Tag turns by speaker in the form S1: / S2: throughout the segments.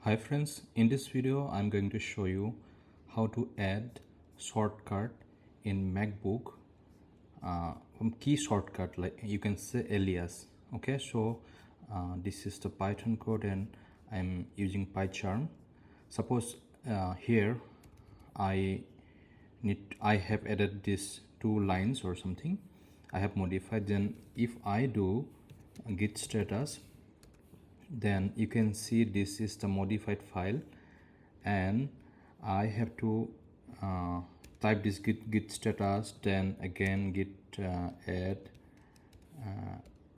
S1: Hi friends, in this video I'm going to show you how to add shortcut in MacBook from key shortcut, like you can say alias. Okay, so this is the Python code and I'm using PyCharm. Suppose here I have added these 2 lines or something. I have modified. Then if I do git status, then you can see this is the modified file, and I have to type this git status, then again git add,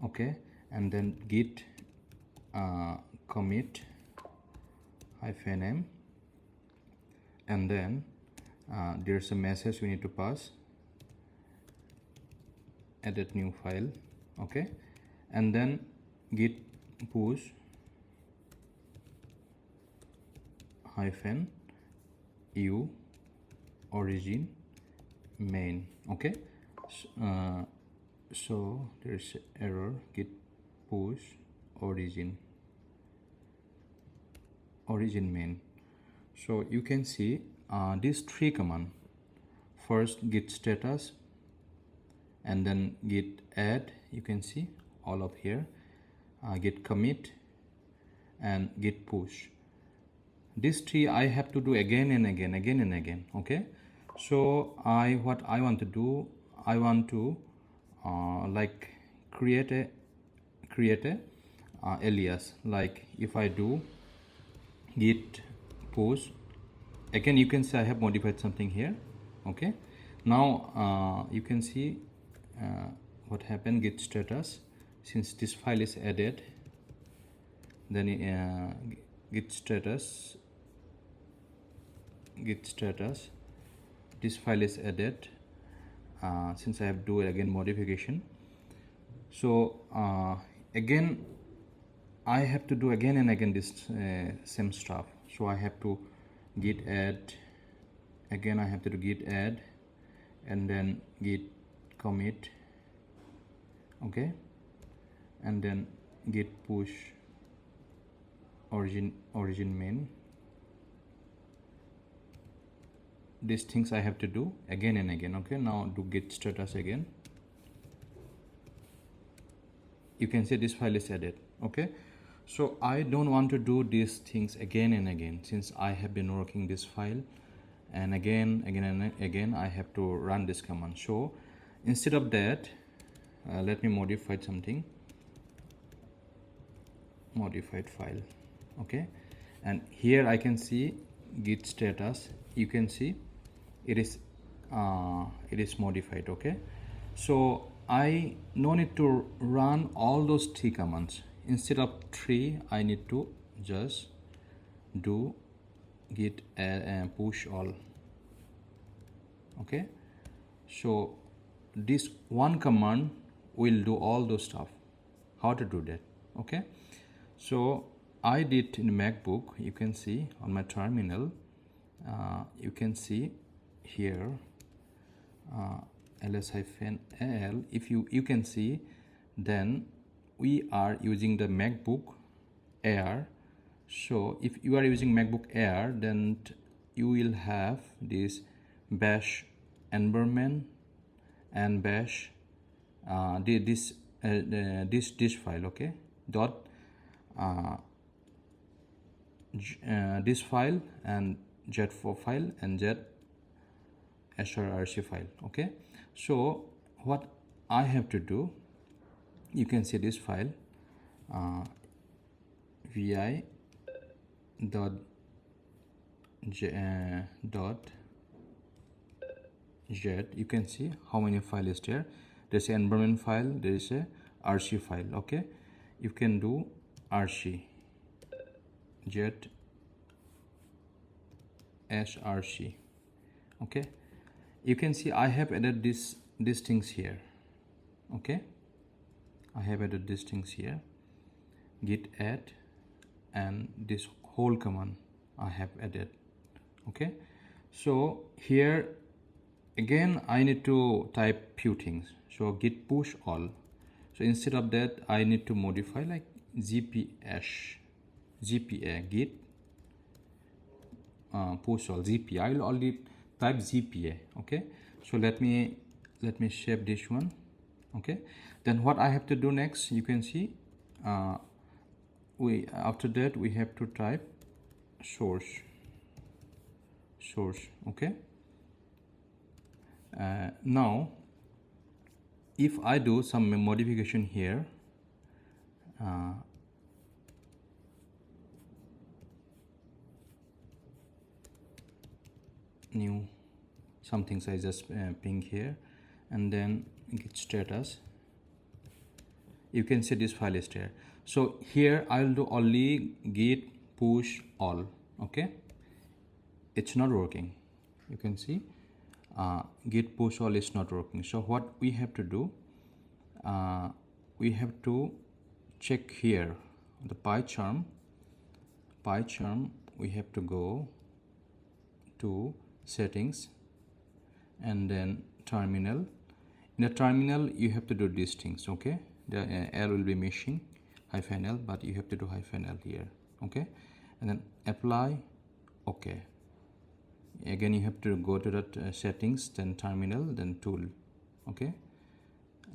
S1: okay, and then git commit -m, and then there's a message we need to pass, edit new file, okay, and then git push -u origin main, okay. So there's error, git push origin main. So you can see these 3 commands. First git status, and then git add, you can see all of here, git commit and git push. These 3 I have to do again and again, okay. So what I want to do, I want to like create a alias. Like if I do git push, again you can see I have modified something here, okay. Now you can see what happened, git status, since this file is added, then git status, this file is added, since I have do again modification. So again I have to do again and again this same stuff. So I have to git add, again I have to do git add, and then git commit, okay, and then git push origin main. These things I have to do again and again, okay. Now do git status again, you can see this file is added, okay. So I don't want to do these things again and again, since I have been working this file, and again and again I have to run this command. So instead of that, let me modify something, modified file, okay, and here I can see git status, you can see it is modified, okay. So I no need to run all those 3 commands. Instead of 3, I need to just do git push all, okay. So this one command will do all those stuff. How to do that, okay. So I did in MacBook, you can see on my terminal, you can see here ls-al, if you can see, then we are using the MacBook Air. So if you are using MacBook Air, then you will have this bash environment and bash this file, okay, dot this file and z4 file and src file, okay. So what I have to do, you can see this file vi dot z, you can see how many files is there. There's an environment file, there is a rc file, okay. You can do rc z src, okay. You can see I have added these things here, okay. I have added these things here, git add, and this whole command I have added, okay. So here again I need to type few things. So git push all. So instead of that, I need to modify like gpa git push all GPA. I will only type GPA. Okay, so let me shape this one. Okay, then what I have to do next, you can see, after that we have to type source. Okay, now if I do some modification here, new some things I just ping here, and then git status, you can see this file is there. So here I will do only git push all. Okay, it's not working. You can see git push all is not working. So what we have to do, we have to check here the PyCharm. We have to go to settings and then terminal. In the terminal you have to do these things. Okay, the L will be missing, -L, but you have to do -L here. Okay, and then apply. Okay, again you have to go to that settings, then terminal, then tool. Okay,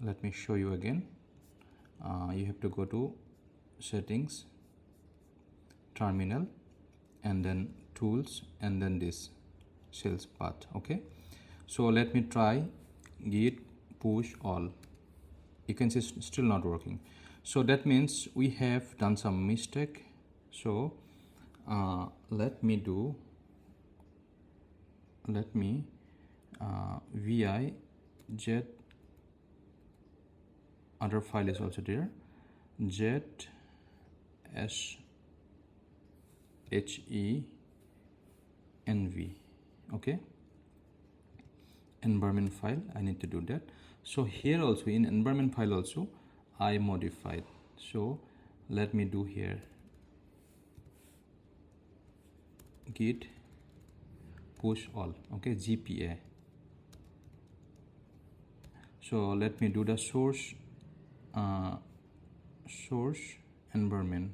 S1: let me show you again. You have to go to settings, terminal, and then tools, and then this sales path. Okay, so let me try git push all. You can see it's still not working. So that means we have done some mistake. So let me vi jet, other file is also there, jet henv. Okay, environment file, I need to do that. So here also in environment file also I modified. So let me do here git push all. Okay, GPA. So let me do the source environment.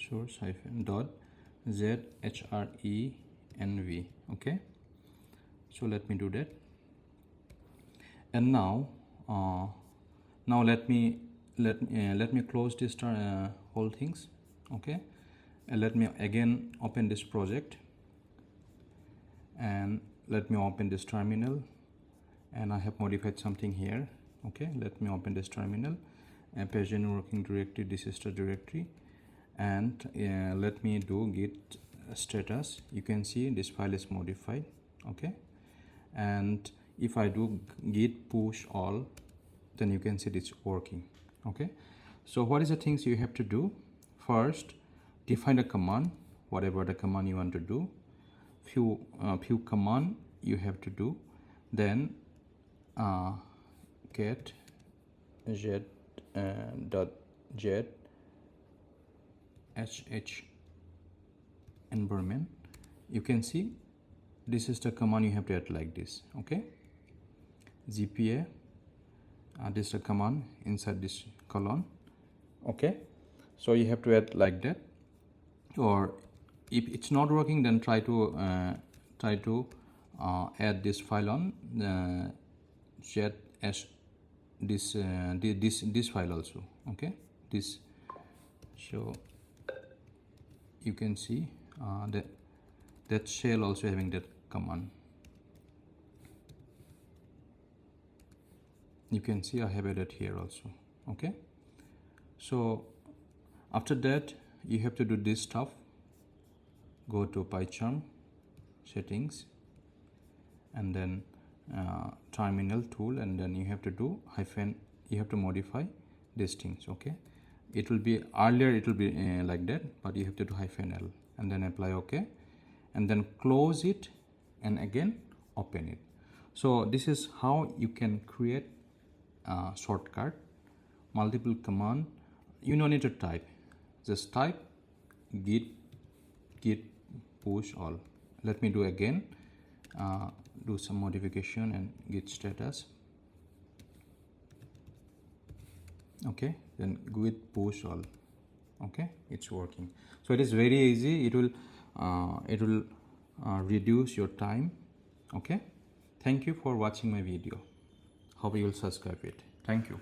S1: Source dot zhrenv. Okay, so let me do that. And now let me close this whole things. Okay, and let me again open this project, and let me open this terminal, and I have modified something here. Okay, let me open this terminal, Pageant working directory, this is the directory, and let me do git status. You can see this file is modified. Okay, and if I do git push all, then you can see it's working. Okay, so what is the things you have to do? First, define a command, whatever the command you want to do. Few command you have to do. Then get jet sh environment. You can see this is the command you have to add like this. Okay, GPA, this is the command inside this colon. Okay, so you have to add like that, or if it's not working, then try to add this file on jet as this file also. Okay, this, so you can see that shell also having that command. You can see I have added here also. Okay, so after that you have to do this stuff. Go to PyCharm settings, and then terminal tool, and then you have to do you have to modify these things. Okay, it will be earlier, it will be like that, but you have to do -L, and then apply. Okay, and then close it, and again open it. So this is how you can create shortcut, multiple command. You don't need to type, just type git push all. Let me do again do some modification and git status. Okay, then git push all. Okay, it's working. So it is very easy. It will reduce your time. Okay, thank you for watching my video. Hope you will subscribe it. Thank you.